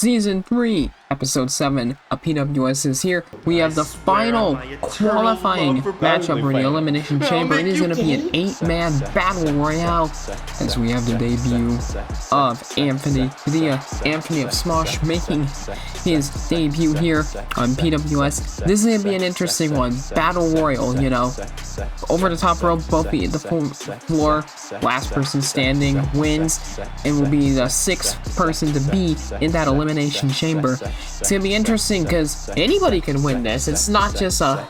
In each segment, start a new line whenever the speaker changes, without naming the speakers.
Season 3, Episode 7 of PWS is here. We have the final qualifying matchup for the Elimination Chamber. It is going to be an 8-man battle royale as we have the debut of Anthony of Smosh making his debut here on PWS. This is going to be an interesting one. Battle Royal, you know. Over the top rope, both feet at the floor. Last person standing wins. It will be the 6th person to be in that Elimination Chamber. It's gonna be interesting because anybody can win this. It's not just a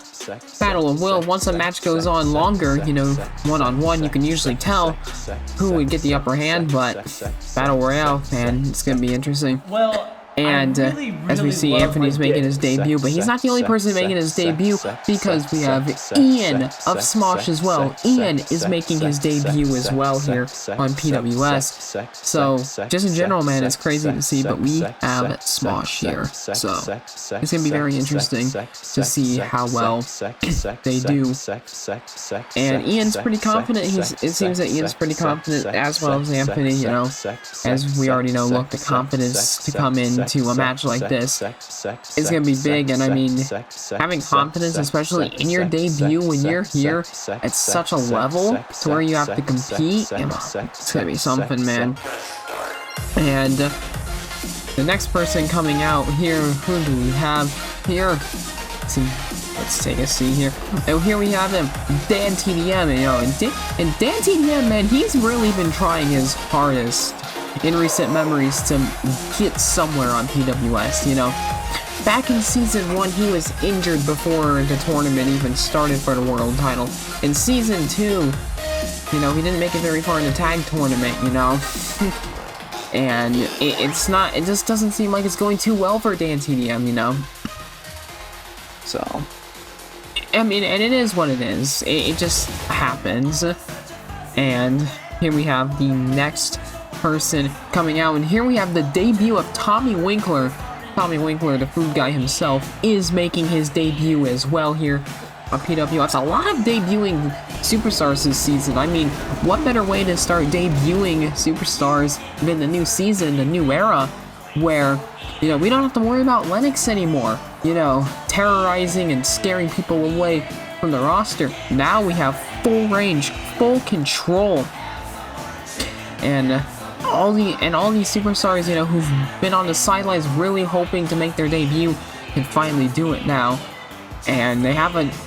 battle of will. Once a match goes on longer, you know, one-on-one, you can usually tell who would get the upper hand, but Battle Royale, man, it's gonna be interesting. And as we see, Anthony's making his debut, but he's not the only person making his debut because we have Ian of Smosh as well. Ian is making his debut as well here on PWS. So, just in general, man, it's crazy to see, but we have Smosh here. So, it's going to be very interesting to see how well they do. And Ian's pretty confident. It seems that Ian's pretty confident as well as Anthony, you know. As we already know, look, the confidence to come in to a match like this is going to be big, and I mean, having confidence, especially in your debut when you're here at such a level to where you have to compete, it's going to be something, man. And the next person coming out here, who do we have here? Let's take a seat here. And here we have him, DanTDM, you know, and DanTDM, man, he's really been trying his hardest in recent memories to get somewhere on PWS, you know. Back in Season 1, he was injured before the tournament even started for the world title. In Season 2, you know, he didn't make it very far in the tag tournament, you know. And it just doesn't seem like it's going too well for DanTDM, you know. So, I mean, and it is what it is. It just happens. And here we have the next person coming out, and here we have the debut of Tommy Winkler. Tommy Winkler, the food guy himself, is making his debut as well here on PWS. A lot of debuting superstars this season. I mean, what better way to start debuting superstars than the new season, the new era, where, you know, we don't have to worry about Lennox anymore, you know, terrorizing and scaring people away from the roster. Now we have full range, full control, and all these superstars, you know, who've been on the sidelines really hoping to make their debut can finally do it now. And they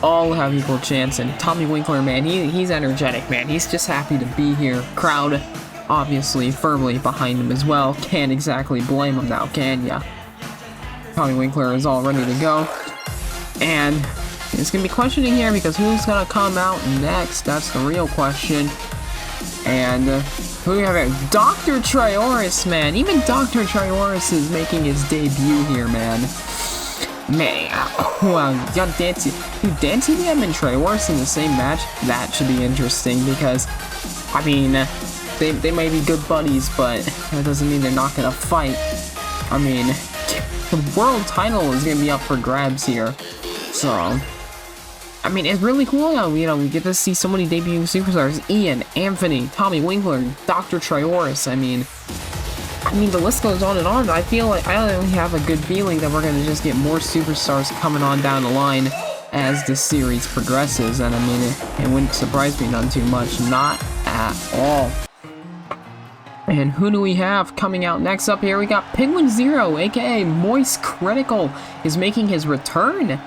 all have equal chance. And Tommy Winkler, man, he's energetic, man. He's just happy to be here. Crowd, obviously, firmly behind him as well. Can't exactly blame him now, can ya? Tommy Winkler is all ready to go. And it's going to be questioning here because who's going to come out next? That's the real question. And who do we have here? Dr. Trayaurus, man. Even Dr. Trayaurus is making his debut here, man. Man, wow, you got DanTDM and Trayaurus in the same match. That should be interesting because, I mean, they may be good buddies, but that doesn't mean they're not gonna fight. I mean, the world title is gonna be up for grabs here, so. I mean, it's really cool now, you know, we get to see so many debuting superstars. Ian, Anthony, Tommy Winkler, Dr. Trayaurus. I mean, the list goes on and on. I feel like I only have a good feeling that we're going to just get more superstars coming on down the line as the series progresses. And I mean, it wouldn't surprise me none too much. Not at all. And who do we have coming out next up here? We got Penguinz0, aka Moist Critical, is making his return.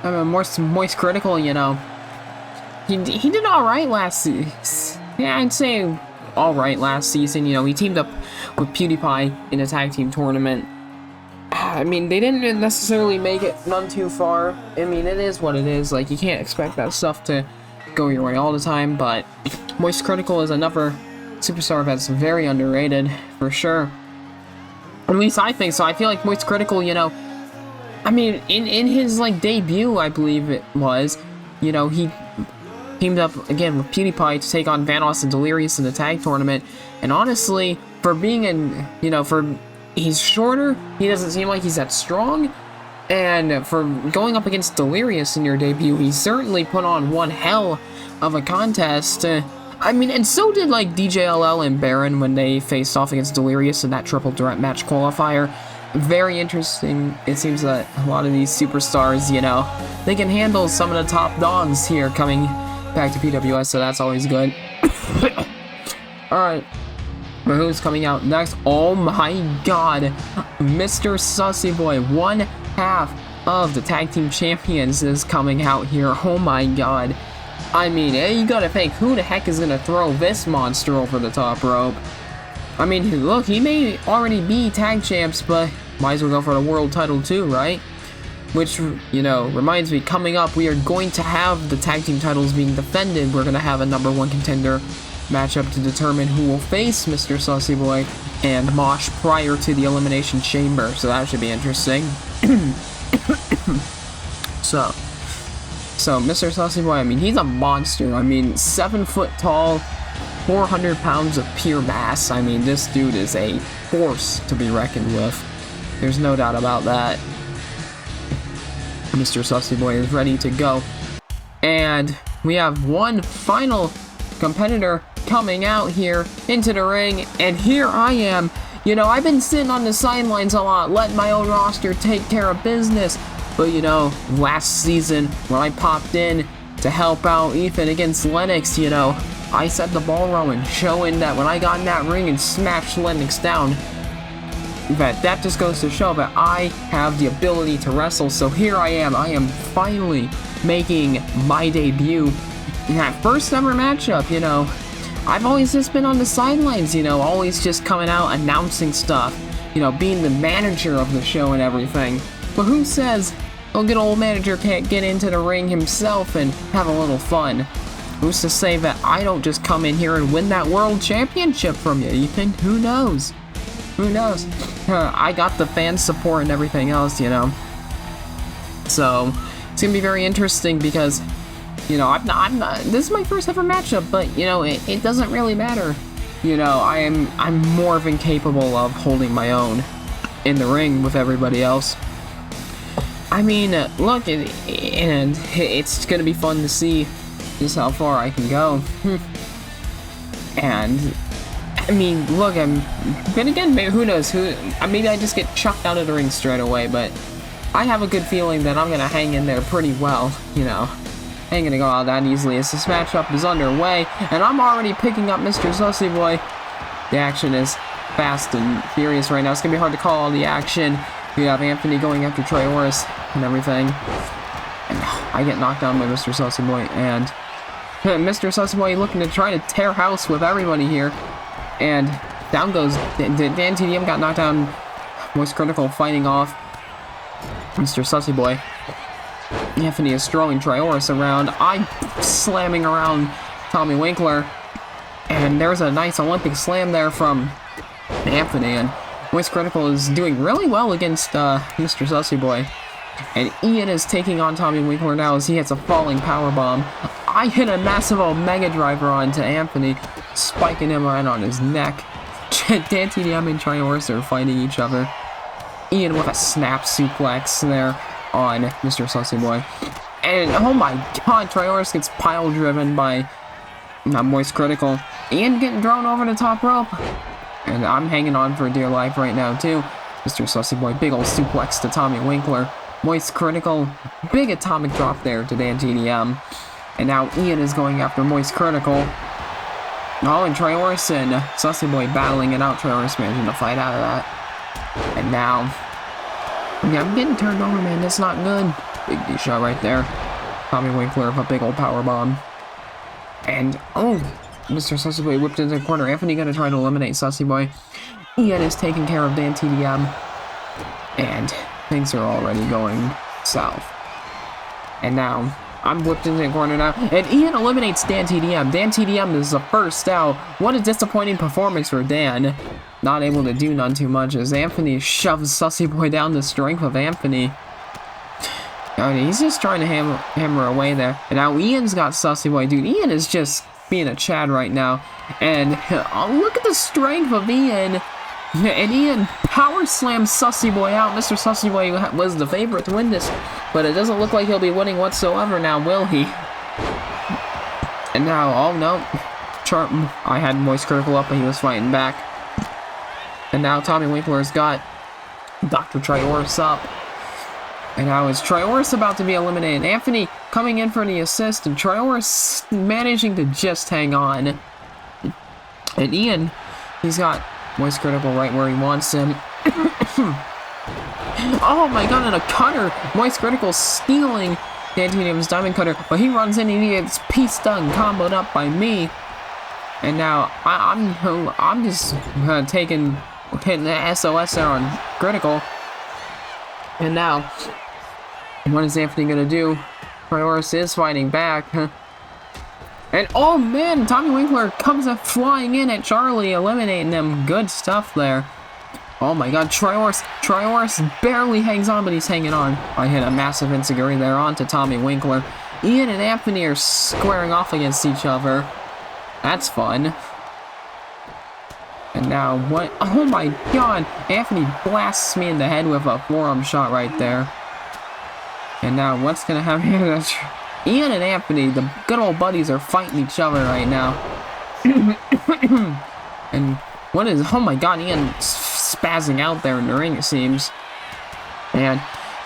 Moist Critical, you know, he did alright last season. Yeah, I'd say alright last season. You know, he teamed up with PewDiePie in a tag team tournament. I mean, they didn't necessarily make it none too far. I mean, it is what it is. Like, you can't expect that stuff to go your way all the time, but Moist Critical is another superstar that's very underrated, for sure. At least I think so. I feel like Moist Critical, you know, I mean, in his, like, debut, I believe it was, you know, he teamed up, again, with PewDiePie to take on Vanoss and Delirious in the tag tournament, and honestly, for being he's shorter, he doesn't seem like he's that strong, and for going up against Delirious in your debut, he certainly put on one hell of a contest. I mean, and so did, like, DJLL and Baron when they faced off against Delirious in that triple threat match qualifier. very interesting. It seems that a lot of these superstars, you know, they can handle some of the top dogs here coming back to PWS, so that's always good. Alright, but who's coming out next? Oh my god, Mr. Sussy Boy, one half of the tag team champions is coming out here. Oh my god. I mean, you gotta think, who the heck is gonna throw this monster over the top rope? I mean, look, he may already be tag champs, but might as well go for the world title too, right? Which, you know, reminds me, coming up, we are going to have the tag team titles being defended. We're gonna have a #1 contender matchup to determine who will face Mr. Sussy Boy and Mosh prior to the Elimination Chamber, so that should be interesting. So Mr. Sussy Boy, I mean, he's a monster. I mean, 7 foot tall, 400 pounds of pure mass. I mean, this dude is a force to be reckoned with. There's no doubt about that. Mr. Sussy Boy is ready to go. And we have one final competitor coming out here into the ring. And here I am. You know, I've been sitting on the sidelines a lot, letting my own roster take care of business. But, you know, last season when I popped in to help out Ethan against Lennox, you know, I set the ball rolling, showing that when I got in that ring and smashed Lennox down, that just goes to show that I have the ability to wrestle. So here I am finally making my debut in that first ever matchup. You know, I've always just been on the sidelines, you know, always just coming out announcing stuff, you know, being the manager of the show and everything. But who says a good old manager can't get into the ring himself and have a little fun? Who's to say that I don't just come in here and win that world championship from you, Ethan? Who knows? Who knows? I got the fan support and everything else, you know. So it's gonna be very interesting because, you know, I'm not. This is my first ever matchup, but you know, it doesn't really matter. You know, I'm more than capable of holding my own in the ring with everybody else. I mean, look, and it's gonna be fun to see just how far I can go. And I mean, look, then again, maybe, who knows? Maybe I just get chucked out of the ring straight away. But I have a good feeling that I'm gonna hang in there pretty well. You know, I ain't gonna go out that easily as this matchup is underway, and I'm already picking up Mr. Sussy Boy. The action is fast and furious right now. It's gonna be hard to call all the action. We have Anthony going after Trayaurus and everything. And I get knocked down by Mr. Sussy Boy, and Mr. Sussy Boy looking to try to tear house with everybody here. And down goes DanTDM, got knocked down. Moist Critical fighting off Mr. Sussy Boy. Anthony is throwing Trayaurus around. I'm slamming around Tommy Winkler. And there's a nice Olympic slam there from Anthony. And Moist Critical is doing really well against Mr. Sussy Boy. And Ian is taking on Tommy Winkler now as he hits a falling powerbomb. I hit a massive Omega Driver onto Anthony, spiking him right on his neck. DanTDM and Trayaurus are fighting each other. Ian with a snap suplex there on Mr. Sussy Boy. And oh my god, Trayaurus gets pile driven by Moist Critical. Ian getting thrown over the top rope. And I'm hanging on for dear life right now too. Mr. Sussy Boy, big ol' suplex to Tommy Winkler. Moist Critical, big atomic drop there to DanTDM. And now Ian is going after Moist Critical. Oh, and Trayaurus and Sussy Boy battling it out. Trayaurus managing to fight out of that. And now, yeah, I'm getting turned over, man. That's not good. Big D shot right there. Tommy Winkler with a big old power bomb. And, oh, Mr. Sussy Boy whipped into the corner. Anthony gonna try to eliminate Sussy Boy. Ian is taking care of DanTDM. And things are already going south. And now, I'm whipped into the corner now. And Ian eliminates DanTDM. DanTDM is the first out. What a disappointing performance for Dan. Not able to do none too much as Anthony shoves Sussy Boy down the strength of Anthony. And he's just trying to hammer away there. And now Ian's got Sussy Boy. Dude, Ian is just being a Chad right now. And oh, look at the strength of Ian. And Ian power slams Sussy Boy out. Mr. Sussy Boy was the favorite to win this, but it doesn't look like he'll be winning whatsoever now, will he? And now, oh no. I had Moist Critical up, but he was fighting back. And now Tommy Winkler's got Dr. Trayaurus up. And now is Trayaurus about to be eliminated. Anthony coming in for the assist, and Trayaurus managing to just hang on. And Ian, he's got voice critical right where he wants him. Oh my god, and a cutter! Voice critical stealing DanTDM's diamond cutter, but he runs in and he gets pieced done, comboed up by me. And now I'm just hitting the SOS there on critical. And now, what is Anthony gonna do? Trayaurus is fighting back. And oh man, Tommy Winkler comes up flying in at Charlie, eliminating him. Good stuff there. Oh my god, Trayaurus barely hangs on, but he's hanging on. I hit a massive insecurity there onto Tommy Winkler. Ian and Anthony are squaring off against each other. That's fun. And now what? Oh my god, Anthony blasts me in the head with a forearm shot right there. And now what's gonna happen here? Ian and Anthony, the good old buddies, are fighting each other right now. And what is, oh my god, Ian spazzing out there in the ring, it seems. And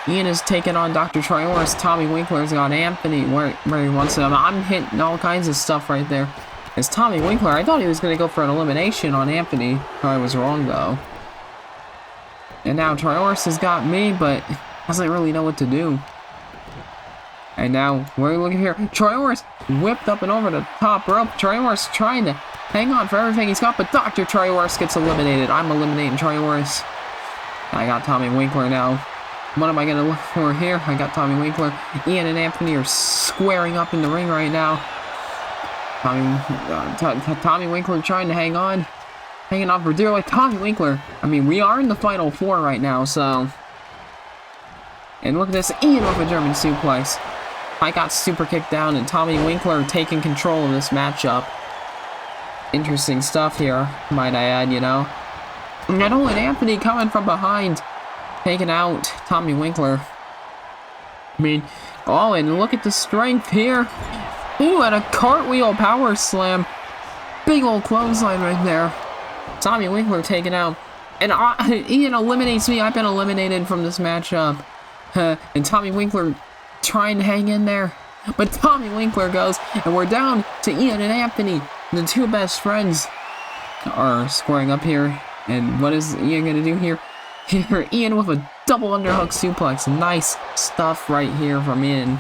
Ian is taking on Dr. Trayaurus. Tommy Winkler's got Anthony where he wants him. I'm hitting all kinds of stuff right there. It's Tommy Winkler. I thought he was going to go for an elimination on Anthony. I was wrong, though. And now Trayaurus has got me, but doesn't really know what to do. And now, what are we looking here? Trayaurus whipped up and over the top rope. Trayaurus trying to hang on for everything he's got, but Dr. Trayaurus gets eliminated. I'm eliminating Trayaurus. I got Tommy Winkler now. What am I going to look for here? I got Tommy Winkler. Ian and Anthony are squaring up in the ring right now. Tommy Winkler trying to hang on. Hanging on for dear life. Tommy Winkler. I mean, we are in the final four right now, so. And look at this. Ian with a German suplex. I got super kicked down, and Tommy Winkler taking control of this matchup. Interesting stuff here, might I add, you know. And Anthony coming from behind, taking out Tommy Winkler. I mean, oh, and look at the strength here. Ooh, and a cartwheel power slam. Big old clothesline right there. Tommy Winkler taken out. And Ian eliminates me. I've been eliminated from this matchup. And Tommy Winkler trying to hang in there. But Tommy Winkler goes, and we're down to Ian and Anthony. The two best friends are squaring up here. And what is Ian going to do here? Here, Ian with a double underhook suplex. Nice stuff right here from Ian.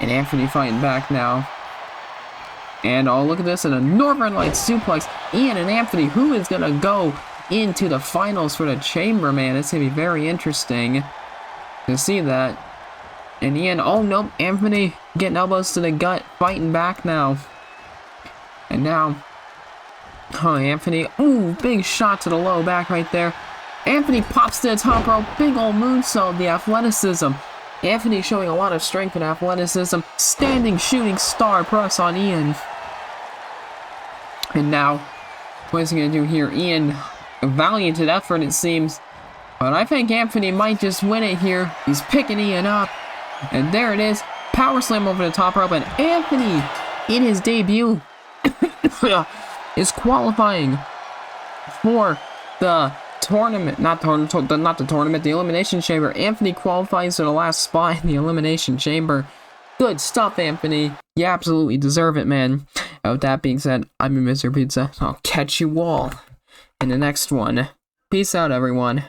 And Anthony fighting back now. And oh, look at this, and a Northern Lights suplex. Ian and Anthony, who is going to go into the finals for the Chamber, man? It's going to be very interesting to see that. And Ian, oh nope, Anthony getting elbows to the gut, fighting back now. And now, oh, Anthony, ooh, big shot to the low back right there. Anthony pops to the top rope, big old moonsault, the athleticism. Anthony showing a lot of strength and athleticism. Standing shooting star press on Ian. And now, what is he going to do here? Ian, a valiant effort it seems. But I think Anthony might just win it here. He's picking Ian up. And there it is. Power slam over the top rope. And Anthony, in his debut, is qualifying for the tournament. Not the tournament, the Elimination Chamber. Anthony qualifies for the last spot in the Elimination Chamber. Good stuff, Anthony. You absolutely deserve it, man. And with that being said, I'm your Mr. Pizza. I'll catch you all in the next one. Peace out, everyone.